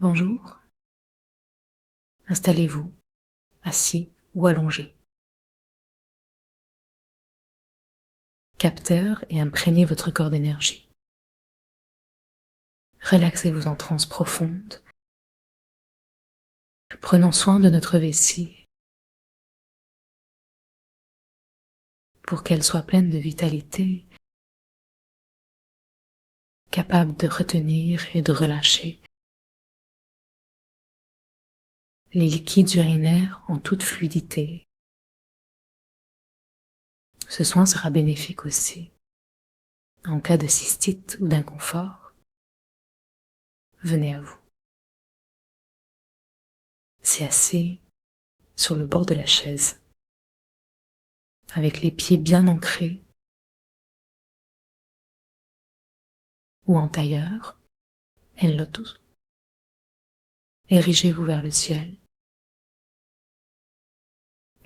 Bonjour, installez-vous, assis ou allongé. Capteur et imprégnez votre corps d'énergie. Relaxez-vous en transe profonde, prenant soin de notre vessie pour qu'elle soit pleine de vitalité, capable de retenir et de relâcher les liquides urinaires en toute fluidité. Ce soin sera bénéfique aussi en cas de cystite ou d'inconfort. Venez à vous. C'est assis sur le bord de la chaise, avec les pieds bien ancrés ou en tailleur, en lotus. Érigez-vous vers le ciel.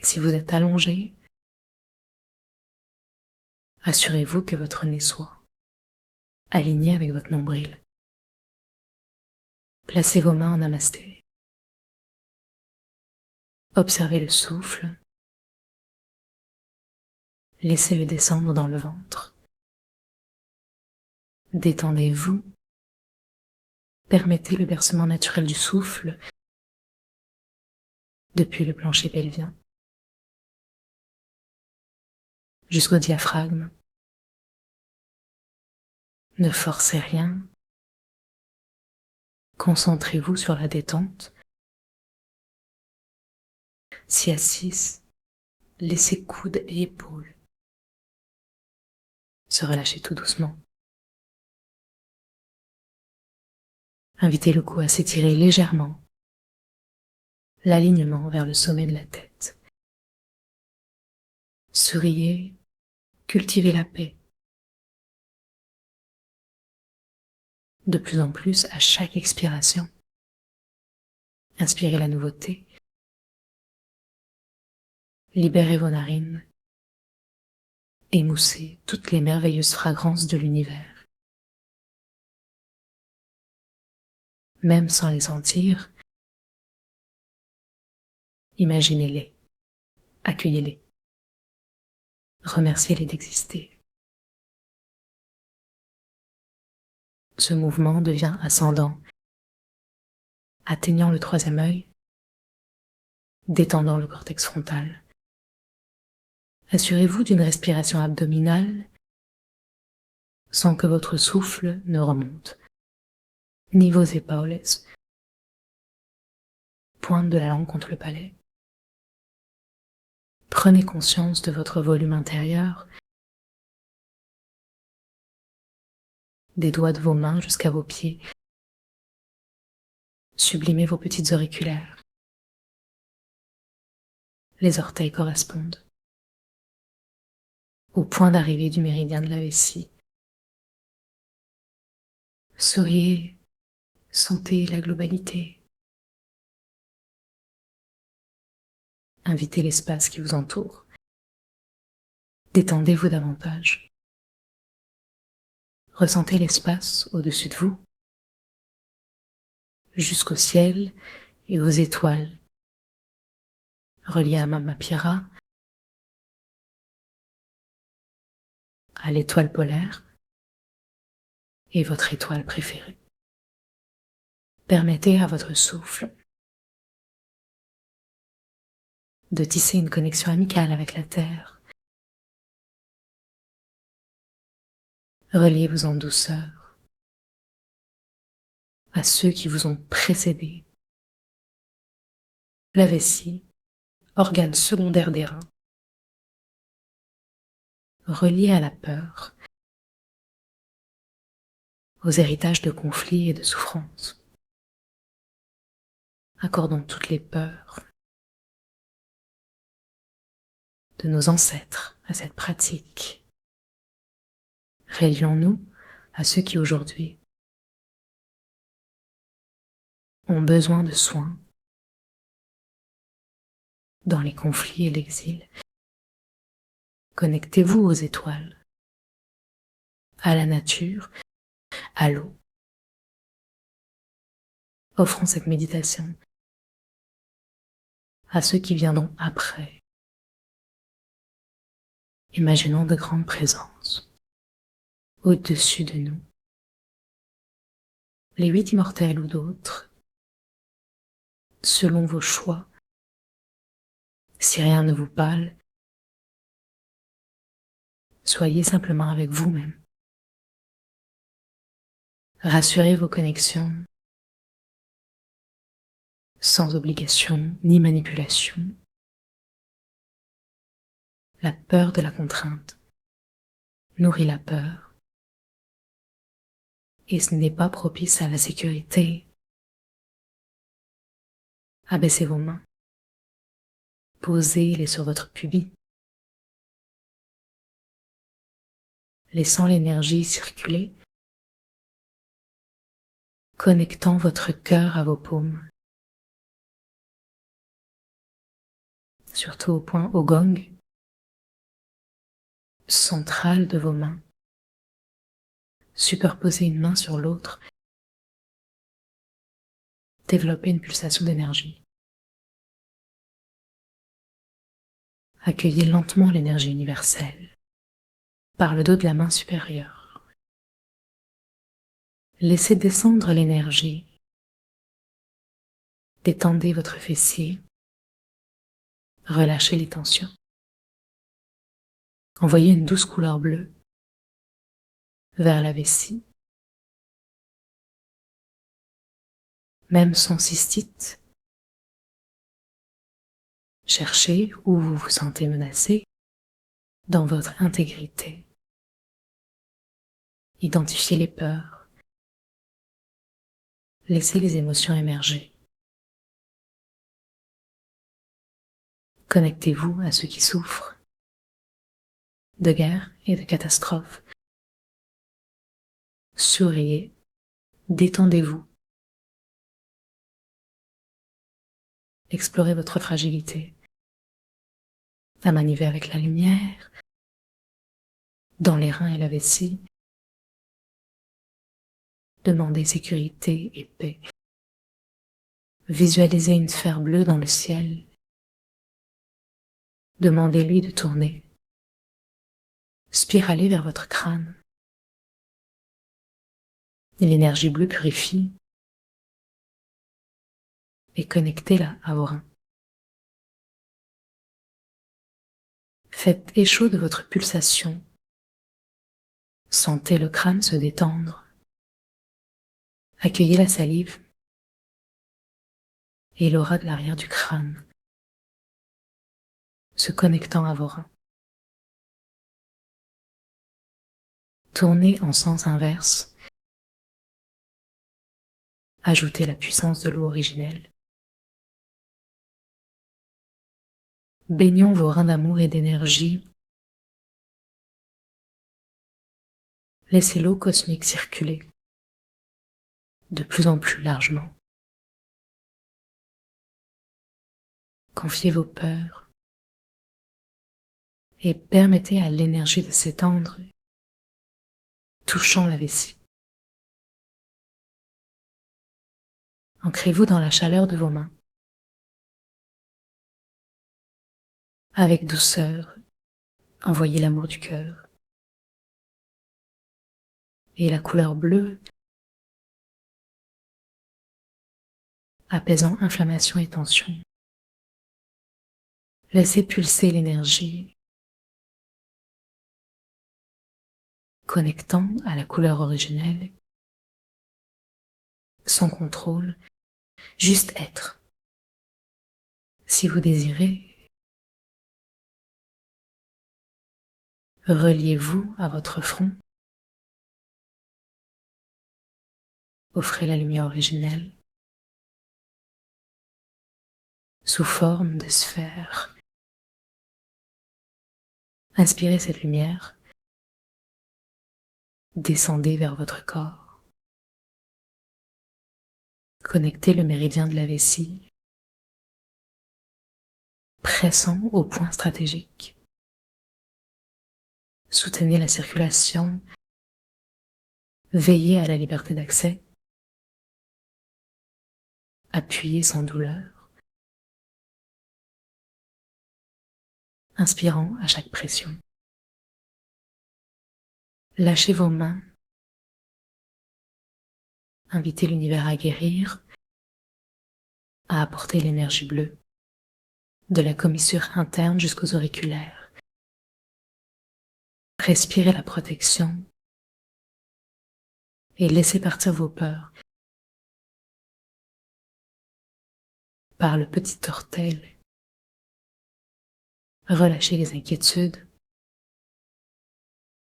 Si vous êtes allongé, assurez-vous que votre nez soit aligné avec votre nombril. Placez vos mains en namasté. Observez le souffle. Laissez-le descendre dans le ventre. Détendez-vous. Permettez le versement naturel du souffle depuis le plancher pelvien jusqu'au diaphragme. Ne forcez rien. Concentrez-vous sur la détente. Si assis, laissez coudes et épaules se relâcher tout doucement. Invitez le cou à s'étirer légèrement, l'alignement vers le sommet de la tête. Souriez, cultivez la paix. De plus en plus à chaque expiration. Inspirez la nouveauté. Libérez vos narines. Émoussez toutes les merveilleuses fragrances de l'univers. Même sans les sentir, imaginez-les, accueillez-les, remerciez-les d'exister. Ce mouvement devient ascendant, atteignant le troisième œil, détendant le cortex frontal. Assurez-vous d'une respiration abdominale sans que votre souffle ne remonte, ni vos épaules, pointe de la langue contre le palais. Prenez conscience de votre volume intérieur, des doigts de vos mains jusqu'à vos pieds. Sublimez vos petites auriculaires. Les orteils correspondent au point d'arrivée du méridien de la vessie. Souriez, sentez la globalité. Invitez l'espace qui vous entoure. Détendez-vous davantage. Ressentez l'espace au-dessus de vous, jusqu'au ciel et aux étoiles, reliées à Mamapira, à l'étoile polaire et votre étoile préférée. Permettez à votre souffle de tisser une connexion amicale avec la Terre. Reliez-vous en douceur à ceux qui vous ont précédés. La vessie, organe secondaire des reins, relié à la peur, aux héritages de conflits et de souffrances. Accordons toutes les peurs de nos ancêtres à cette pratique. Relions-nous à ceux qui aujourd'hui ont besoin de soins dans les conflits et l'exil. Connectez-vous aux étoiles, à la nature, à l'eau. Offrons cette méditation à ceux qui viendront après. Imaginons de grandes présences au-dessus de nous. Les 8 immortels ou d'autres, selon vos choix. Si rien ne vous parle, soyez simplement avec vous-même. Rassurez vos connexions, sans obligation ni manipulation. La peur de la contrainte nourrit la peur, et ce n'est pas propice à la sécurité. Abaissez vos mains, posez-les sur votre pubis, laissant l'énergie circuler, connectant votre cœur à vos paumes, surtout au point Ogong, central de vos mains. Superposez une main sur l'autre, développez une pulsation d'énergie. Accueillez lentement l'énergie universelle par le dos de la main supérieure. Laissez descendre l'énergie. Détendez votre fessier. Relâchez les tensions. Envoyez une douce couleur bleue vers la vessie. Même sans cystite, cherchez où vous vous sentez menacé dans votre intégrité. Identifiez les peurs. Laissez les émotions émerger. Connectez-vous à ceux qui souffrent de guerre et de catastrophes. Souriez, détendez-vous. Explorez votre fragilité. La manivelle avec la lumière, dans les reins et la vessie. Demandez sécurité et paix. Visualisez une sphère bleue dans le ciel. Demandez-lui de tourner. Spiralez vers votre crâne. Et l'énergie bleue purifie. Et connectez-la à vos reins. Faites écho de votre pulsation. Sentez le crâne se détendre. Accueillez la salive et l'aura de l'arrière du crâne, se connectant à vos reins. Tournez en sens inverse. Ajoutez la puissance de l'eau originelle. Baignons vos reins d'amour et d'énergie. Laissez l'eau cosmique circuler de plus en plus largement. Confiez vos peurs et permettez à l'énergie de s'étendre, touchant la vessie. Ancrez-vous dans la chaleur de vos mains. Avec douceur, envoyez l'amour du cœur. Et la couleur bleue, apaisant inflammation et tension. Laissez pulser l'énergie, connectant à la couleur originelle, sans contrôle, juste être. Si vous désirez, reliez-vous à votre front, offrez la lumière originelle sous forme de sphère. Inspirez cette lumière, descendez vers votre corps, connectez le méridien de la vessie, pressant au point stratégique. Soutenez la circulation, veillez à la liberté d'accès. appuyé sans douleur, inspirant à chaque pression. Lâchez vos mains, invitez l'univers à guérir, à apporter l'énergie bleue, de la commissure interne jusqu'aux auriculaires. Respirez la protection et laissez partir vos peurs par le petit orteil. Relâchez les inquiétudes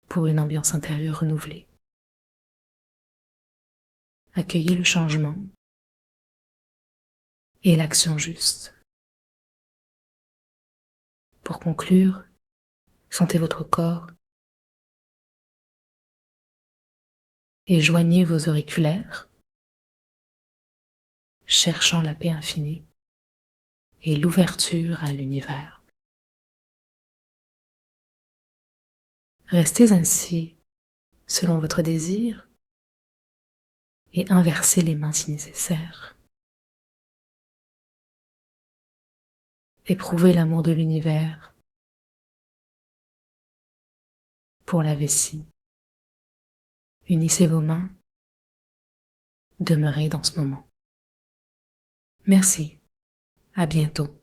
pour une ambiance intérieure renouvelée. Accueillez le changement et l'action juste. Pour conclure, sentez votre corps et joignez vos auriculaires, cherchant la paix infinie et l'ouverture à l'univers. Restez ainsi selon votre désir et inversez les mains si nécessaire. Éprouvez l'amour de l'univers pour la vessie. Unissez vos mains, demeurez dans ce moment. Merci, à bientôt.